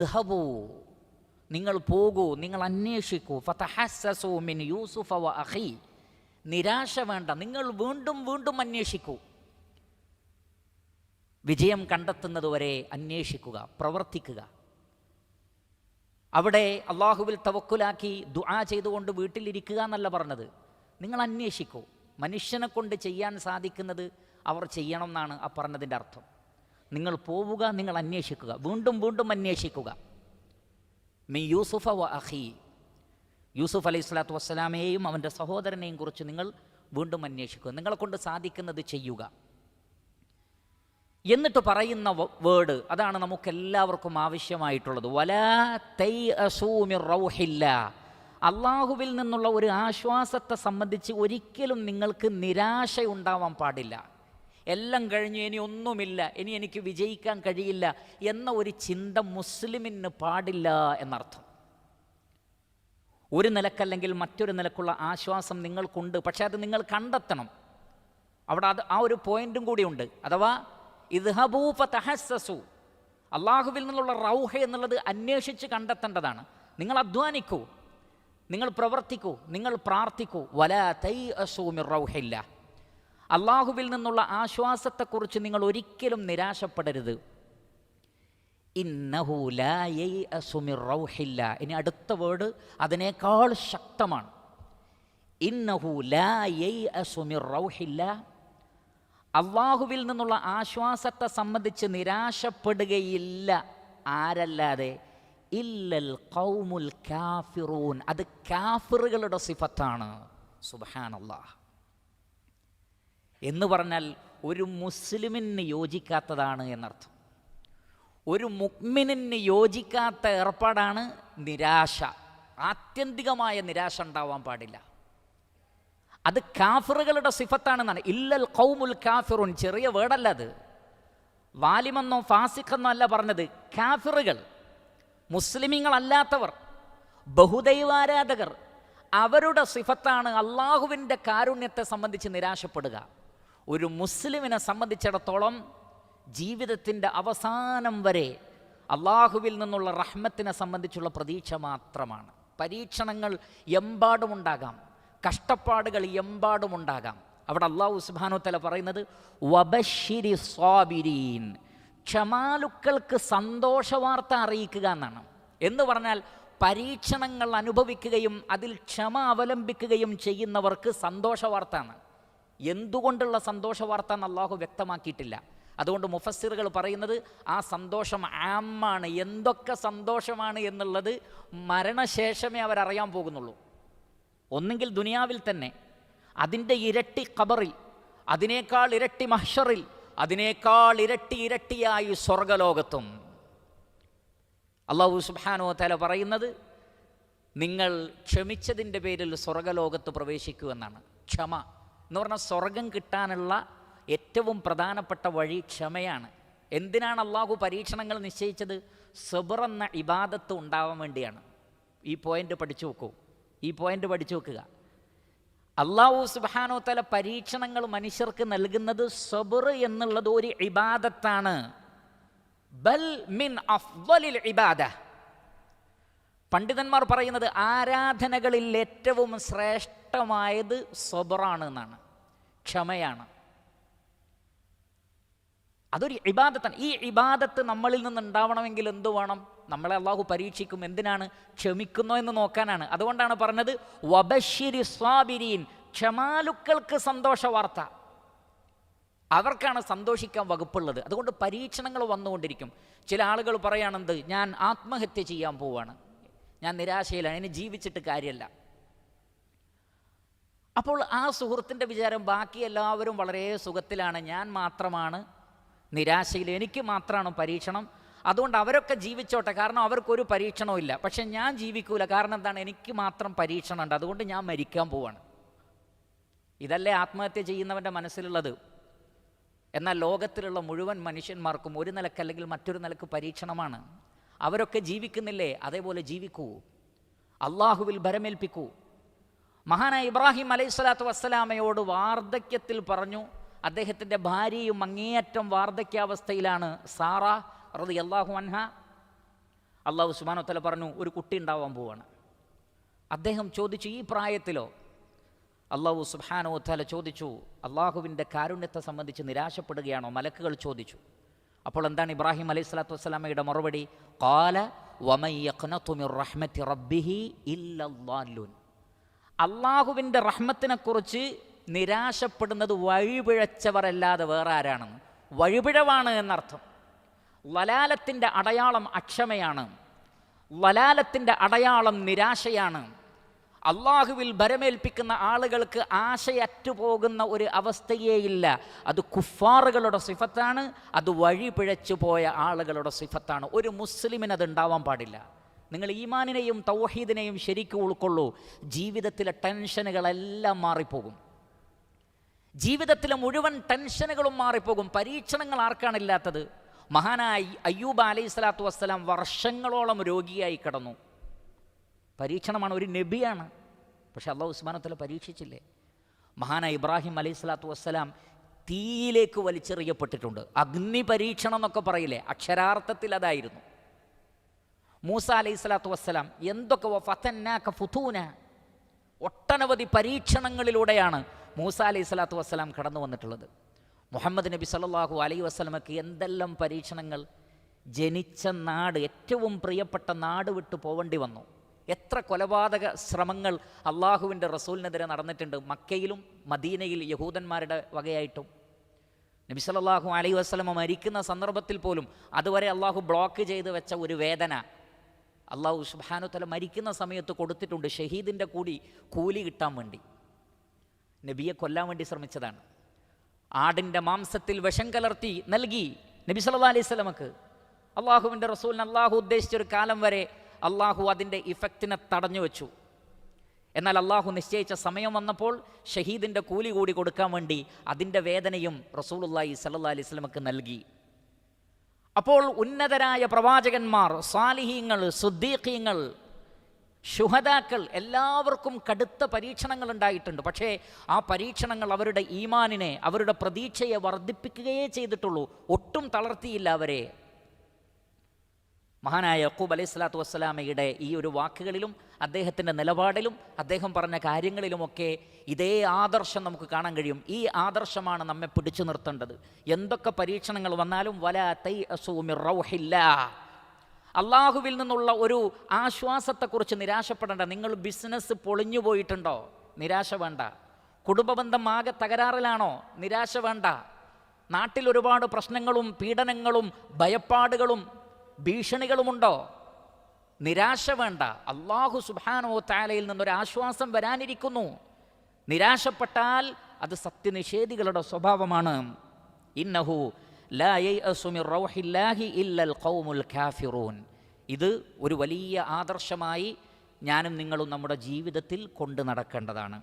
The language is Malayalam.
ഇദ്ഹബൂ, നിങ്ങൾ പോകൂ, നിങ്ങൾ അന്വേഷിക്കൂ. ഫതഹസ്സസൂ മിൻ യൂസുഫ വ അഖീ, നിരാശ വേണ്ട, നിങ്ങൾ വീണ്ടും വീണ്ടും അന്വേഷിക്കൂ. വിജയം കണ്ടെത്തുന്നതുവരെ അന്വേഷിക്കുക, പ്രവർത്തിക്കുക. അവിടെ അള്ളാഹുവിൽ തവക്കുലാക്കി ദുആ ചെയ്തുകൊണ്ട് വീട്ടിലിരിക്കുക എന്നല്ല പറഞ്ഞത്. നിങ്ങൾ അന്വേഷിക്കൂ. മനുഷ്യനെ കൊണ്ട് ചെയ്യാൻ സാധിക്കുന്നത് അവർ ചെയ്യണം എന്നാണ് ആ പറഞ്ഞതിൻ്റെ അർത്ഥം. നിങ്ങൾ പോവുക, നിങ്ങൾ അന്വേഷിക്കുക, വീണ്ടും വീണ്ടും അന്വേഷിക്കുക. മി യൂസുഫ വ അഖീ, യൂസുഫ് അലൈഹി സ്വലാത്തു വസ്സലാമയെയും അവൻ്റെ സഹോദരനെയും കുറിച്ച് നിങ്ങൾ വീണ്ടും അന്വേഷിക്കുക. നിങ്ങളെ കൊണ്ട് സാധിക്കുന്നത് ചെയ്യുക. എന്നിട്ട് പറയുന്ന വേർഡ് അതാണ് നമുക്കെല്ലാവർക്കും ആവശ്യമായിട്ടുള്ളത്. വലാ തൈഅസൂ മിർ റൗഹില്ലാ, അള്ളാഹുവിൽ നിന്നുള്ള ഒരു ആശ്വാസത്തെ സംബന്ധിച്ച് ഒരിക്കലും നിങ്ങൾക്ക് നിരാശയുണ്ടാവാൻ പാടില്ല. എല്ലാം കഴിഞ്ഞു, ഇനി ഒന്നുമില്ല, ഇനി എനിക്ക് വിജയിക്കാൻ കഴിയില്ല എന്ന ഒരു ചിന്ത മുസ്ലിമിന് പാടില്ല എന്നർത്ഥം. ഒരു നിലക്കല്ലെങ്കിൽ മറ്റൊരു നിലക്കുള്ള ആശ്വാസം നിങ്ങൾക്കുണ്ട്, പക്ഷേ അത് നിങ്ങൾ കണ്ടെത്തണം. അവിടെ ആ ഒരു പോയിന്റും കൂടിയുണ്ട്. അഥവാ ഇദ്ഹബൂ ഫതഹസ്സസൂ, അള്ളാഹുവിൽ നിന്നുള്ള റൗഹ എന്നുള്ളത് അന്വേഷിച്ച് കണ്ടെത്തേണ്ടതാണ്. നിങ്ങൾ അധ്വാനിക്കൂ, നിങ്ങൾ പ്രവർത്തിക്കൂ, നിങ്ങൾ പ്രാർത്ഥിക്കൂ. വലാ തൈഅസൂ മിർ റൗഹില്ലാ, അള്ളാഹുവിൽ നിന്നുള്ള ആശ്വാസത്തെക്കുറിച്ച് നിങ്ങൾ ഒരിക്കലും നിരാശപ്പെടരുത്. ഇന്നഹു ലാ യൈഅസു മിർ റൗഹില്ലാ, ഇനി അടുത്ത വേർഡ് അതിനേക്കാൾ ശക്തമാണ്. ഇന്നഹു ലാ യൈഅസു മിർ റൗഹില്ലാ, അള്ളാഹുവിൽ നിന്നുള്ള ആശ്വാസത്തെ സംബന്ധിച്ച് നിരാശപ്പെടുകയില്ല ആരല്ലാതെ? ഇല്ലൽ ഖൗമുൽ കാഫിറൂൻ, അത് കാഫിറുകളുടെ സിഫത്താണ്. സുബ്ഹാനല്ലാഹ്. എന്ന് പറഞ്ഞാൽ ഒരു മുസ്ലിമിന് യോജിക്കാത്തതാണ് എന്നർത്ഥം. ഒരു മുഅ്മിനിന് യോജിക്കാത്ത ഏർപ്പാടാണ് നിരാശ. ആത്യന്തികമായ നിരാശ ഉണ്ടാവാൻ പാടില്ല. അത് കാഫിറുകളുടെ സിഫത്താണെന്നാണ്. ഇല്ലൽ ഖൗമുൽ കാഫിറൂൻ, ചെറിയ വേർഡല്ല അത്. വാലിമെന്നോ ഫാസിഖെന്നോ അല്ല പറഞ്ഞത്. കാഫിറുകൾ, മുസ്ലിമീങ്ങളല്ലാത്തവർ, ബഹുദൈവാരാധകർ, അവരുടെ സിഫത്താണ് അള്ളാഹുവിൻ്റെ കാരുണ്യത്തെ സംബന്ധിച്ച് നിരാശപ്പെടുക. ഒരു മുസ്ലിമിനെ സംബന്ധിച്ചിടത്തോളം ജീവിതത്തിൻ്റെ അവസാനം വരെ അള്ളാഹുവിൽ നിന്നുള്ള റഹ്മത്തിനെ സംബന്ധിച്ചുള്ള പ്രതീക്ഷ മാത്രമാണ്. പരീക്ഷണങ്ങൾ എമ്പാടുമുണ്ടാകാം, കഷ്ടപ്പാടുകൾ എമ്പാടുമുണ്ടാകാം. അവിടെ അള്ളാഹു സുബ്ഹാനഹു വതആല പറയുന്നത് വബശ്ശിരി സ്വാബിരീൻ, ക്ഷമാലുക്കൾക്ക് സന്തോഷവാർത്ത അറിയിക്കുക എന്നാണ്. എന്ന് പറഞ്ഞാൽ പരീക്ഷണങ്ങൾ അനുഭവിക്കുകയും അതിൽ ക്ഷമ അവലംബിക്കുകയും ചെയ്യുന്നവർക്ക് സന്തോഷവാർത്താണ്. എന്തുകൊണ്ടുള്ള സന്തോഷവാർത്ത എന്ന് അള്ളാഹു വ്യക്തമാക്കിയിട്ടില്ല. അതുകൊണ്ട് മുഫസ്സിറുകൾ പറയുന്നത് ആ സന്തോഷം ആമാണ്. എന്തൊക്കെ സന്തോഷമാണ് എന്നുള്ളത് മരണശേഷമേ അവരറിയാൻ പോകുന്നുള്ളൂ. ഒന്നുകിൽ ദുനിയാവിൽ തന്നെ, അതിൻ്റെ ഇരട്ടി ഖബറിൽ, അതിനേക്കാൾ ഇരട്ടി മഹ്ശറിൽ, അതിനേക്കാൾ ഇരട്ടിയായി സ്വർഗലോകത്തും. അല്ലാഹു സുബ്ഹാനഹു വതആല പറയുന്നത് നിങ്ങൾ ക്ഷമിച്ചതിൻ്റെ പേരിൽ സ്വർഗലോകത്ത് പ്രവേശിക്കൂ എന്നാണ്. ക്ഷമ എന്ന് പറഞ്ഞാൽ സ്വർഗം കിട്ടാനുള്ള ഏറ്റവും പ്രധാനപ്പെട്ട വഴി ക്ഷമയാണ്. എന്തിനാണ് അള്ളാഹു പരീക്ഷണങ്ങൾ നിശ്ചയിച്ചത്? സബ്ർ എന്ന ഇബാദത്ത് ഉണ്ടാവാൻ വേണ്ടിയാണ്. ഈ പോയിന്റ് പഠിച്ചു വെക്കൂ, ഈ പോയിന്റ് പഠിച്ചു വെക്കുക. അള്ളാഹു സുബ്ഹാനഹു വതആല പരീക്ഷണങ്ങൾ മനുഷ്യർക്ക് നൽകുന്നത് സബ്ർ എന്നുള്ളത് ഒരു ഇബാദത്താണ്. ബൽ മിൻ അഫ്ളലിൽ ഇബാദ, പണ്ഡിതന്മാർ പറയുന്നത് ആരാധനകളിൽ ഏറ്റവും ശ്രേഷ്ഠമായത് സബ്റാണ് എന്നാണ്, ക്ഷമയാണ്. അതൊരു ഇബാദത്താണ്. ഈ ഇബാദത്ത് നമ്മളിൽ നിന്നുണ്ടാവണമെങ്കിൽ എന്തു വേണം? നമ്മളെ അള്ളാഹു പരീക്ഷിക്കും. എന്തിനാണ്? ക്ഷമിക്കുന്നോ എന്ന് നോക്കാനാണ്. അതുകൊണ്ടാണ് പറഞ്ഞത് വബശ്ശിരി സ്വാബിരീൻ, ക്ഷമാലുക്കൾക്ക് സന്തോഷ വാർത്ത. അവർക്കാണ് സന്തോഷിക്കാൻ വകുപ്പുള്ളത്. അതുകൊണ്ട് പരീക്ഷണങ്ങൾ വന്നുകൊണ്ടിരിക്കും. ചില ആളുകൾ പറയാണെന്ത്, ഞാൻ ആത്മഹത്യ ചെയ്യാൻ പോവാണ്, ഞാൻ നിരാശയിലാണ്, ഇനി ജീവിച്ചിട്ട് കാര്യമല്ല. അപ്പോൾ ആ സുഹൃത്തിൻ്റെ വിചാരം ബാക്കി എല്ലാവരും വളരെ സുഖത്തിലാണ്, ഞാൻ മാത്രമാണ് നിരാശയിൽ, എനിക്ക് മാത്രമാണ് പരീക്ഷണം, അതുകൊണ്ട് അവരൊക്കെ ജീവിച്ചോട്ടെ, കാരണം അവർക്കൊരു പരീക്ഷണവും ഇല്ല. പക്ഷെ ഞാൻ ജീവിക്കൂല, കാരണം എന്താണ്? എനിക്ക് മാത്രം പരീക്ഷണം ഉണ്ട്, അതുകൊണ്ട് ഞാൻ മരിക്കാൻ പോവാണ്. ഇതല്ലേ ആത്മഹത്യ ചെയ്യുന്നവൻ്റെ മനസ്സിലുള്ളത്. എന്നാൽ ലോകത്തിലുള്ള മുഴുവൻ മനുഷ്യന്മാർക്കും ഒരു നിലക്കല്ലെങ്കിൽ മറ്റൊരു നിലക്ക് പരീക്ഷണമാണ്. അവരൊക്കെ ജീവിക്കുന്നില്ലേ? അതേപോലെ ജീവിക്കൂ, അള്ളാഹുവിൽ ഭരമേൽപ്പിക്കൂ. മഹാനായ ഇബ്രാഹിം അലൈഹിസ്സലാത്തു വസ്സലാമയോട് വാർദ്ധക്യത്തിൽ പറഞ്ഞു, അദ്ദേഹത്തിൻ്റെ ഭാര്യയും അങ്ങേയറ്റം വാർദ്ധക്യാവസ്ഥയിലാണ്, സാറ റളിയല്ലാഹു അൻഹ. അള്ളാഹു സുബ്ഹാനഹു വ തആല പറഞ്ഞു, ഒരു കുട്ടി ഉണ്ടാവാൻ പോവാണ്. അദ്ദേഹം ചോദിച്ചു, ഈ പ്രായത്തിലോ? അള്ളാഹു സുബ്ഹാനഹു വ തആല ചോദിച്ചു, അള്ളാഹുവിൻ്റെ കാരുണ്യത്തെ സംബന്ധിച്ച് നിരാശപ്പെടുകയാണോ? മലക്കുകൾ ചോദിച്ചു. അപ്പോൾ എന്താണ് ഇബ്രാഹിം അലൈഹി സ്വലാത്തു വസ്സലാമയുടെ മറുപടി? ഖാല വമൻ യഖ്നതു മിർ റഹ്മത്തി റബ്ബിഹി ഇല്ലല്ലാല്ലൂൻ. അള്ളാഹുവിൻ്റെ റഹ്മത്തിനെക്കുറിച്ച് നിരാശപ്പെടുന്നത് വഴിപിഴച്ചവരല്ലാതെ വേറെ ആരാണെന്ന്. വഴിപിഴവാണ് എന്നർത്ഥം. ലലാലത്തിൻ്റെ അടയാളം അക്ഷമയാണ്. ലലാലത്തിൻ്റെ അടയാളം നിരാശയാണ്. അള്ളാഹുവിൽ ഭരമേൽപ്പിക്കുന്ന ആളുകൾക്ക് ആശയറ്റുപോകുന്ന ഒരു അവസ്ഥയേയില്ല. അത് കുഫാറുകളുടെ സിഫത്താണ്, അത് വഴി പിഴച്ചു പോയ ആളുകളുടെ സിഫത്താണ്. ഒരു മുസ്ലിമിന് അത് ഉണ്ടാവാൻ പാടില്ല. നിങ്ങൾ ഈമാനിനെയും തൗഹീദിനെയും ശരിക്കും ഉൾക്കൊള്ളൂ. ജീവിതത്തിലെ ടെൻഷനുകളെല്ലാം മാറിപ്പോകും. ജീവിതത്തിലെ മുഴുവൻ ടെൻഷനുകളും മാറിപ്പോകും. പരീക്ഷണങ്ങൾ ആർക്കാണില്ലാത്തത്? മഹാനായ അയ്യൂബ് അലൈഹി സ്വലാത്തു വസ്സലാം വർഷങ്ങളോളം രോഗിയായി കിടന്നു. പരീക്ഷണമാണ്, ഒരു നബിയാണ്. പക്ഷെ അല്ലാഹു സുബ്ഹാനഹു വ തആല പരീക്ഷിച്ചില്ലേ? മഹാനായ ഇബ്രാഹിം അലൈഹി സ്വലാത്തു വസ്സലാം തീയിലേക്ക് വലിച്ചെറിയപ്പെട്ടിട്ടുണ്ട്. അഗ്നി പരീക്ഷണം എന്നൊക്കെ പറയില്ലേ, അക്ഷരാർത്ഥത്തിൽ അതായിരുന്നു. മൂസ അലൈഹി സ്വലാത്തു വസ്സലാം എന്തൊക്കെ ഫതന്നാക ഫുതൂന, ഒട്ടനവധി പരീക്ഷണങ്ങളിലൂടെയാണ് മൂസ അലൈഹി സ്വലാത്തു വസ്സലാം കടന്നു വന്നിട്ടുള്ളത്. മുഹമ്മദ് നബി സല്ലല്ലാഹു അലൈഹി വസല്ലമക്ക് എന്തെല്ലാം പരീക്ഷണങ്ങൾ. ജനിച്ച നാട്, ഏറ്റവും പ്രിയപ്പെട്ട നാട് വിട്ടു പോവേണ്ടി വന്നു. എത്ര കൊലപാതക ശ്രമങ്ങൾ അള്ളാഹുവിൻ്റെ റസൂലിനെതിരെ നടന്നിട്ടുണ്ട്, മക്കയിലും മദീനയിൽ യഹൂദന്മാരുടെ വകയായിട്ടും. നബി സല്ലല്ലാഹു അലൈഹി വസല്ലമ മരിക്കുന്ന സന്ദർഭത്തിൽ പോലും അതുവരെ അള്ളാഹു ബ്ലോക്ക് ചെയ്ത് വെച്ച ഒരു വേദന അള്ളാഹു സുബ്ഹാനഹു വ തആല മരിക്കുന്ന സമയത്ത് കൊടുത്തിട്ടുണ്ട്. ഷഹീദിൻ്റെ കൂലി കിട്ടാൻ വേണ്ടി നബിയെ കൊല്ലാൻ വേണ്ടി ശ്രമിച്ചതാണ്. ആടിൻ്റെ മാംസത്തിൽ വിഷം കലർത്തി നൽകി നബി സല്ലല്ലാഹു അലൈഹി വസല്ലമക്ക്. അള്ളാഹുവിൻ്റെ റസൂലിന് അള്ളാഹു ഉദ്ദേശിച്ചൊരു കാലം വരെ അള്ളാഹു അതിൻ്റെ ഇഫക്റ്റിനെ തടഞ്ഞു വെച്ചു. എന്നാൽ അള്ളാഹു നിശ്ചയിച്ച സമയം വന്നപ്പോൾ ഷഹീദിൻ്റെ കൂലി കൂടി കൊടുക്കാൻ വേണ്ടി അതിൻ്റെ വേദനയും റസൂലുള്ളാഹി സ്വല്ലല്ലാഹു അലൈഹി വസല്ലമക്ക് നൽകി. അപ്പോൾ ഉന്നതരായ പ്രവാചകന്മാർ, സാലിഹീങ്ങൾ, സുദ്ദീഖീങ്ങൾ, ശുഹദാക്കൾ എല്ലാവർക്കും കടുത്ത പരീക്ഷണങ്ങൾ ഉണ്ടായിട്ടുണ്ട്. പക്ഷേ ആ പരീക്ഷണങ്ങൾ അവരുടെ ഈമാനിനെ, അവരുടെ പ്രതീക്ഷയെ വർദ്ധിപ്പിക്കുകയേ ചെയ്തിട്ടുള്ളൂ. ഒട്ടും തളർത്തിയില്ല അവരെ. മഹാനായ യഖൂബ് അലൈഹി സ്വലാത്തു വസ്സലാമയുടെ ഈ ഒരു വാക്കുകളിലും അദ്ദേഹത്തിൻ്റെ നിലപാടിലും അദ്ദേഹം പറഞ്ഞ കാര്യങ്ങളിലുമൊക്കെ ഇതേ ആദർശം നമുക്ക് കാണാൻ കഴിയും. ഈ ആദർശമാണ് നമ്മെ പിടിച്ചു നിർത്തേണ്ടത്. എന്തൊക്കെ പരീക്ഷണങ്ങൾ വന്നാലും വലാ തൈഅസൂ മിർ റൗഹില്ലാഹ്, അള്ളാഹുവിൽ നിന്നുള്ള ഒരു ആശ്വാസത്തെക്കുറിച്ച് നിരാശപ്പെടേണ്ട. നിങ്ങൾ ബിസിനസ് പൊളിഞ്ഞു പോയിട്ടുണ്ടോ? നിരാശ വേണ്ട. കുടുംബബന്ധം ആകെ തകരാറിലാണോ? നിരാശ വേണ്ട. നാട്ടിൽ ഒരുപാട് പ്രശ്നങ്ങളും പീഡനങ്ങളും ഭയപ്പാടുകളും ഭീഷണികളുമുണ്ടോ? നിരാശ വേണ്ട. അല്ലാഹു സുബ്ഹാനഹു വ തആലയിൽ നിന്നൊരാശ്വാസം വരാനിരിക്കുന്നു. നിരാശപ്പെട്ടാൽ അത് സത്യനിഷേധികളുടെ സ്വഭാവമാണ്. ഇന്നഹു ലാ യയഅസു മിർ റൗഹില്ലാഹി ഇല്ലൽ ഖൗമുൽ കാഫിറൂൻ. ഇത് ഒരു വലിയ ആദർശമായി ഞാനും നിങ്ങളും നമ്മുടെ ജീവിതത്തിൽ കൊണ്ടു നടക്കേണ്ടതാണ്.